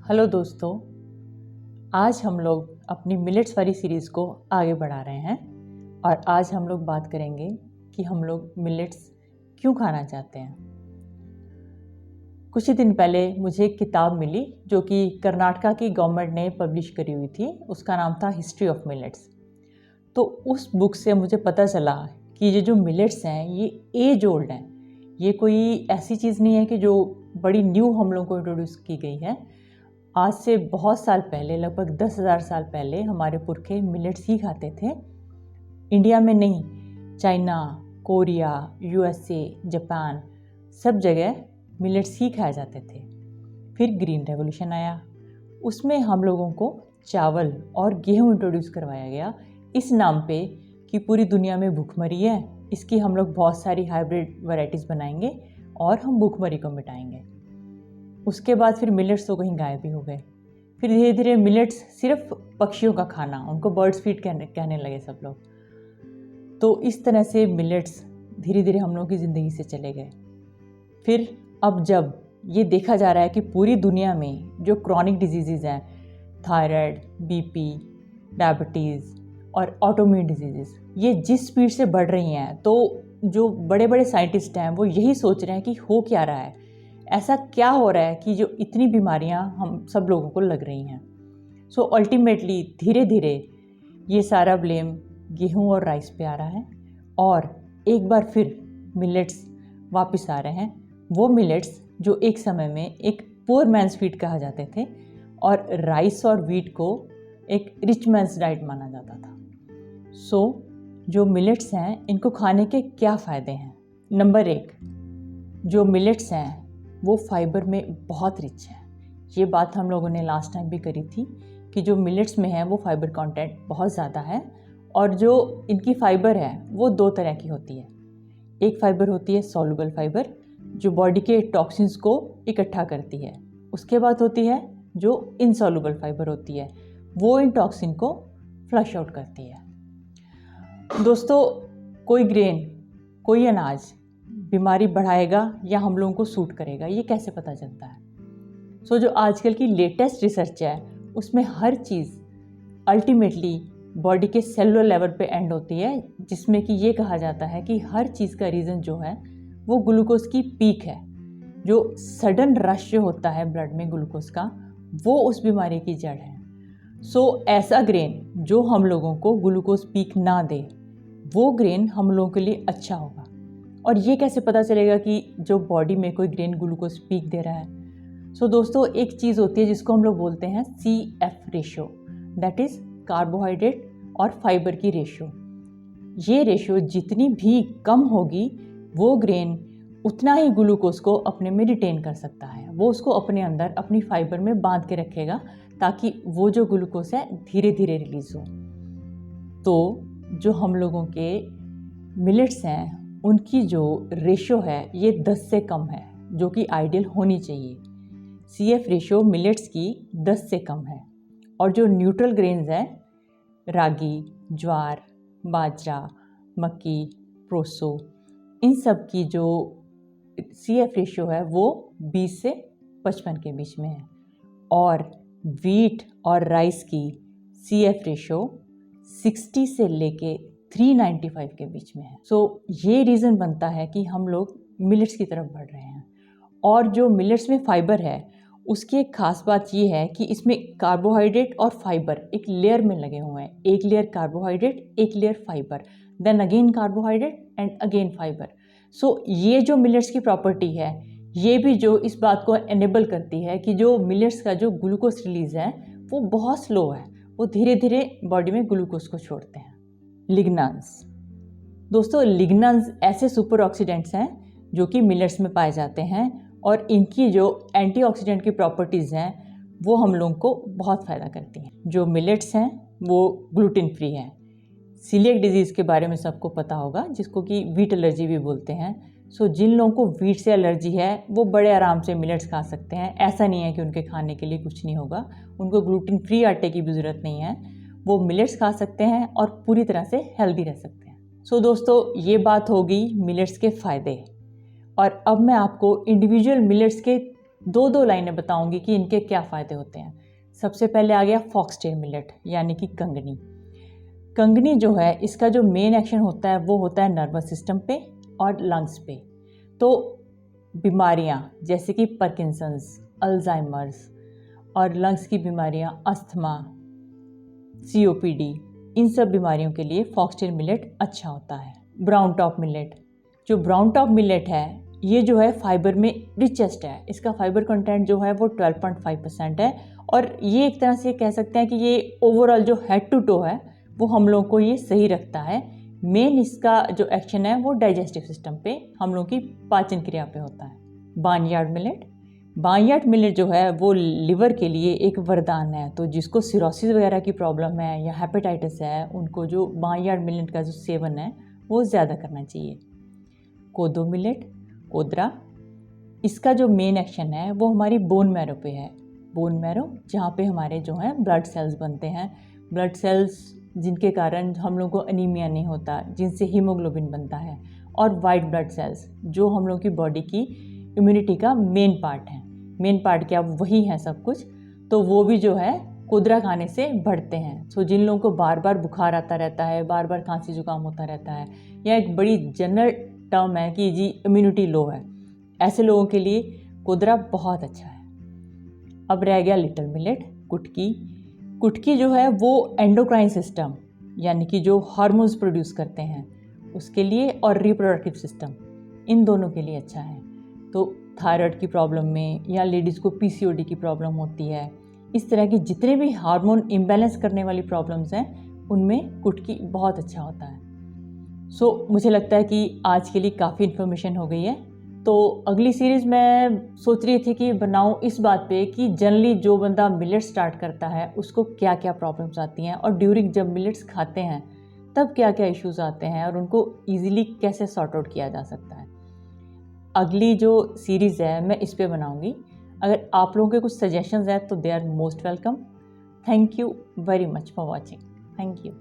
Hello दोस्तों, आज हम लोग अपनी मिलेट्स वाली सीरीज़ को आगे बढ़ा रहे हैं और आज हम लोग बात करेंगे कि हम लोग मिलेट्स क्यों खाना चाहते हैं। कुछ ही दिन पहले मुझे एक किताब मिली जो कि कर्नाटका की गवर्नमेंट ने पब्लिश करी हुई थी। उसका नाम था हिस्ट्री ऑफ मिलेट्स। तो उस बुक से मुझे पता चला कि ये जो मिलेट्स हैं ये एज ओल्ड हैं। ये कोई ऐसी चीज़ नहीं है कि जो बड़ी न्यू हम लोगों को इंट्रोड्यूस की गई है। आज से बहुत साल पहले, लगभग 10,000 साल पहले हमारे पुरखे मिलेट्स ही खाते थे। इंडिया में नहीं, चाइना, कोरिया, यूएसए, जापान, सब जगह मिलेट्स ही खाए जाते थे। फिर ग्रीन रेवोल्यूशन आया, उसमें हम लोगों को चावल और गेहूं इंट्रोड्यूस करवाया गया इस नाम पे कि पूरी दुनिया में भूखमरी है, इसकी हम लोग बहुत सारी हाइब्रिड वैरायटीज़ बनाएंगे और हम भूखमरी को मिटाएंगे। उसके बाद फिर मिलेट्स तो कहीं गायब ही हो गए। फिर धीरे धीरे मिलेट्स सिर्फ पक्षियों का खाना, उनको बर्ड्स फीड कहने लगे सब लोग। तो इस तरह से मिलेट्स धीरे धीरे हम लोगों की ज़िंदगी से चले गए। फिर अब जब ये देखा जा रहा है कि पूरी दुनिया में जो क्रॉनिक डिजीज़ हैं, थायराइड, बीपी, डायबिटीज़ और ऑटोइम्यून डिजीज़, ये जिस स्पीड से बढ़ रही हैं, तो जो बड़े बड़े साइंटिस्ट हैं वो यही सोच रहे हैं कि हो क्या रहा है, ऐसा क्या हो रहा है कि जो इतनी बीमारियां हम सब लोगों को लग रही हैं। सो अल्टीमेटली धीरे धीरे ये सारा ब्लेम गेहूं और राइस पे आ रहा है और एक बार फिर मिलेट्स वापस आ रहे हैं। वो मिलेट्स जो एक समय में एक पुअर मैन्स फीड कहा जाते थे और राइस और वीट को एक रिच मैन्स डाइट माना जाता था। सो जो मिलेट्स हैं इनको खाने के क्या फ़ायदे हैं। नंबर 1, जो मिलेट्स हैं वो फाइबर में बहुत रिच है। ये बात हम लोगों ने लास्ट टाइम भी करी थी कि जो मिलेट्स में है वो फाइबर कंटेंट बहुत ज़्यादा है और जो इनकी फाइबर है वो 2 तरह की होती है। एक फाइबर होती है सॉल्युबल फाइबर जो बॉडी के टॉक्सिन्स को इकट्ठा करती है। उसके बाद होती है जो इनसॉल्युबल फाइबर होती है, वो इन टॉक्सिन को फ्लश आउट करती है। दोस्तों, कोई ग्रेन, कोई अनाज बीमारी बढ़ाएगा या हम लोगों को सूट करेगा, ये कैसे पता चलता है। जो आजकल की लेटेस्ट रिसर्च है उसमें हर चीज़ अल्टीमेटली बॉडी के सेलुलर लेवल पे एंड होती है, जिसमें कि ये कहा जाता है कि हर चीज़ का रीज़न जो है वो ग्लूकोज की पीक है। जो सडन रश जो होता है ब्लड में ग्लूकोज का, वो उस बीमारी की जड़ है। ऐसा ग्रेन जो हम लोगों को ग्लूकोज पीक ना दे, वो ग्रेन हम लोगों के लिए अच्छा होगा। और ये कैसे पता चलेगा कि जो बॉडी में कोई ग्रेन ग्लूकोज पीक दे रहा है। दोस्तों, एक चीज़ होती है जिसको हम लोग बोलते हैं CF ratio, that is carbohydrate और फाइबर की रेशियो। ये रेशियो जितनी भी कम होगी वो ग्रेन उतना ही ग्लूकोज को अपने में रिटेन कर सकता है, वो उसको अपने अंदर अपनी फाइबर में बांध के रखेगा ताकि वो जो ग्लूकोज है धीरे धीरे रिलीज़ हो। तो जो हम लोगों के मिलेट्स हैं उनकी जो रेशियो है ये 10 से कम है, जो कि आइडियल होनी चाहिए। CF रेशियो मिलेट्स की 10 से कम है। और जो न्यूट्रल ग्रेन्स हैं, रागी, ज्वार, बाजरा, मक्की, प्रोसो, इन सब की जो CF रेशियो है वो 20 से 55 के बीच में है। और वीट और राइस की CF रेशियो 60 से लेके 395 के बीच में है। ये रीज़न बनता है कि हम लोग मिलेट्स की तरफ बढ़ रहे हैं। और जो मिलेट्स में फाइबर है उसकी एक ख़ास बात ये है कि इसमें कार्बोहाइड्रेट और फाइबर एक लेयर में लगे हुए हैं। एक लेयर कार्बोहाइड्रेट, एक layer fibre, then again carbohydrate and again fibre. ये जो मिलेट्स की प्रॉपर्टी है ये भी जो इस बात को एनेबल करती है कि जो मिलेट्स का जो ग्लूकोज रिलीज़ है वो बहुत स्लो है, वो धीरे धीरे बॉडी में ग्लूकोज को छोड़ते हैं। लिग्नान्स, दोस्तों, लिग्नान्स ऐसे सुपर ऑक्सीडेंट्स हैं जो कि मिलेट्स में पाए जाते हैं और इनकी जो एंटीऑक्सीडेंट की प्रॉपर्टीज़ हैं वो हम लोगों को बहुत फ़ायदा करती हैं। जो मिलेट्स हैं वो ग्लूटेन फ्री हैं। सीलिएक डिजीज़ के बारे में सबको पता होगा, जिसको कि वीट एलर्जी भी बोलते हैं। जिन लोगों को वीट से एलर्जी है वो बड़े आराम से मिलेट्स खा सकते हैं। ऐसा नहीं है कि उनके खाने के लिए कुछ नहीं होगा, उनको ग्लूटेन फ्री आटे की भी ज़रूरत नहीं है, वो मिलेट्स खा सकते हैं और पूरी तरह से हेल्दी रह सकते हैं। दोस्तों, ये बात होगी मिलेट्स के फ़ायदे। और अब मैं आपको इंडिविजुअल मिलेट्स के दो लाइनें बताऊंगी कि इनके क्या फ़ायदे होते हैं। सबसे पहले आ गया फॉक्सटेल मिलेट यानी कि कंगनी। कंगनी जो है इसका जो मेन एक्शन होता है वो होता है नर्वस सिस्टम पे और लंग्स पे। तो बीमारियां जैसे कि पार्किंसंस, अल्जाइमर्स और लंग्स की बीमारियां, अस्थमा, COPD, इन सब बीमारियों के लिए फॉक्सटेल मिलेट अच्छा होता है। ब्राउन टॉप मिलेट, जो ब्राउन टॉप मिलेट है ये जो है फाइबर में रिचेस्ट है। इसका फाइबर कंटेंट जो है वो 12.5% है और ये एक तरह से कह सकते हैं कि ये ओवरऑल जो हेड टू टो है वो हम लोग को ये सही रखता है। मेन इसका जो एक्शन है वो डाइजेस्टिव सिस्टम पे, हम लोग की पाचन क्रिया पे होता है। बार्नयार्ड मिलेट, बार्नयार्ड मिलेट जो है वो लिवर के लिए एक वरदान है। तो जिसको सिरोसिस वगैरह की प्रॉब्लम है या हेपेटाइटिस है, उनको जो बार्नयार्ड मिलेट का जो सेवन है वो ज़्यादा करना चाहिए। कोदो मिलेट, कोदरा, इसका जो मेन एक्शन है वो हमारी बोन मैरो पे है। बोन मैरो जहाँ पे हमारे जो हैं ब्लड सेल्स बनते हैं, ब्लड सेल्स जिनके कारण हम लोग को अनीमिया नहीं होता, जिनसे हीमोग्लोबिन बनता है, और वाइट ब्लड सेल्स जो हम लोग की बॉडी की इम्यूनिटी का मेन पार्ट है। मेन पार्ट क्या, वही है सब कुछ। तो वो भी जो है कोदरा खाने से बढ़ते हैं। सो जिन लोगों को बार बार बुखार आता रहता है, बार बार खांसी जुकाम होता रहता है, या एक बड़ी जनरल टर्म है कि जी इम्यूनिटी लो है, ऐसे लोगों के लिए कोदरा बहुत अच्छा है। अब रह गया लिटिल मिलेट, कुटकी। कुटकी जो है वो एंडोक्राइन सिस्टम यानी कि जो हार्मोन्स प्रोड्यूस करते हैं उसके लिए, और रिप्रोडक्टिव सिस्टम, इन दोनों के लिए अच्छा है। तो थायराइड की प्रॉब्लम में या लेडीज़ को PCOD की प्रॉब्लम होती है, इस तरह की जितने भी हार्मोन इम्बैलेंस करने वाली प्रॉब्लम्स हैं उनमें कुटकी बहुत अच्छा होता है। मुझे लगता है कि आज के लिए काफ़ी इन्फॉर्मेशन हो गई है। तो अगली सीरीज़ मैं सोच रही थी कि बनाऊं इस बात पे कि जनरली जो बंदा मिलेट स्टार्ट करता है उसको क्या क्या प्रॉब्लम्स आती हैं, और ड्यूरिंग जब मिलेट्स खाते हैं तब क्या क्या इश्यूज आते हैं, और उनको ईजिली कैसे सॉर्ट आउट किया जा सकता है। अगली जो सीरीज़ है मैं इस पे बनाऊंगी। अगर आप लोगों के कुछ सजेशंस हैं तो they are most welcome. Thank you very much for watching. Thank you.